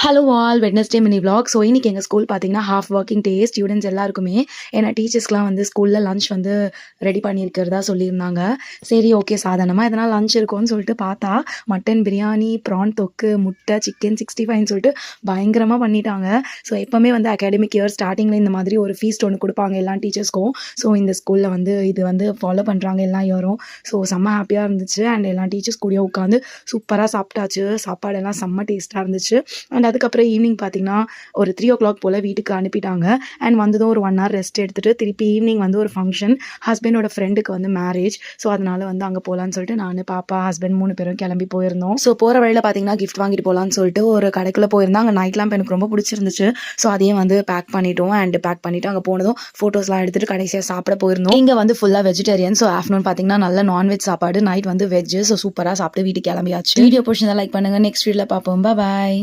Hello all Wednesday mini vlog. So இன்னைக்கு எங்கள் school பார்த்தீங்கன்னா ஹாஃப் ஒர்க்கிங் டே. ஸ்டூடெண்ட்ஸ் எல்லாருக்குமே ஏன்னா டீச்சர்ஸ்க்குலாம் வந்து ஸ்கூலில் லஞ்ச் வந்து ரெடி பண்ணியிருக்கிறதா சொல்லியிருந்தாங்க. சரி ஓகே சாதாரணமாக எதனால் லஞ்ச் இருக்கும்னு சொல்லிட்டு பார்த்தா மட்டன் பிரியாணி, ப்ரான் தொக்கு, முட்டை, சிக்கன் 65ன்னு சொல்லிட்டு பயங்கரமாக பண்ணிட்டாங்க. ஸோ எப்போவுமே வந்து அகாடமிக் இயர் ஸ்டார்டிங்கில் இந்த மாதிரி ஒரு ஃபீஸ்ட் ஒன்று கொடுப்பாங்க எல்லா டீச்சர்ஸ்க்கும். ஸோ இந்த ஸ்கூலில் வந்து இது வந்து ஃபாலோ பண்ணுறாங்க எல்லா இயரும். ஸோ செம்ம ஹாப்பியாக இருந்துச்சு. அண்ட் எல்லா டீச்சர்ஸ் கூடயும் உட்காந்து சூப்பராக சாப்பிட்டாச்சு. சாப்பாடெல்லாம் செம்ம டேஸ்ட்டாக இருந்துச்சு. அண்ட் அதுக்கப்புறம் ஈவினிங் பார்த்தீங்கன்னா ஒரு 3:00 போல் வீட்டுக்கு அனுப்பிட்டாங்க. அண்ட் வந்ததும் ஒரு 1 hour ரெஸ்ட் எடுத்துகிட்டு திருப்பி ஈவினிங் வந்து ஒரு ஃபங்க்ஷன், ஹஸ்பண்டோட ஃப்ரெண்டுக்கு வந்து மேரேஜ். ஸோ அதனால வந்து அங்கே போகலான்னு சொல்லிட்டு நான், பாப்பா, ஹஸ்பண்ட் 3 பேரும் கிளம்பி போயிருந்தோம். ஸோ போகிற வழியில் பார்த்தீங்கன்னா கிஃப்ட் வாங்கிட்டு போகலான்னு சொல்லிட்டு ஒரு கடைக்குள்ளே போயிருந்தோம். அங்கே நைட் லேம்ப் எனக்கு ரொம்ப பிடிச்சிருந்துச்சு. ஸோ அதையும் வந்து பேக் பண்ணிட்டோம். அண்ட் பேக் பண்ணிவிட்டு அங்கே போனதும் ஃபோட்டோஸ்லாம் எடுத்துகிட்டு கடைசியாக சாப்பிட போயிருந்தோம். இங்கே வந்து ஃபுல்லாக வெஜிடேரியன். ஸோ ஆஃப்டர்நூன் பார்த்தீங்கன்னா நல்ல நான்வெஜ் சாப்பாடு, நைட் வந்து வெஜ்ஜு. ஸோ சூப்பராக சாப்பிட்டு வீட்டுக்கு கிளம்பியாச்சு. வீடியோ பிடிச்சதா லைக் பண்ணுங்கள். நெக்ஸ்ட் வீடியோவில் பார்ப்போம். பாய்.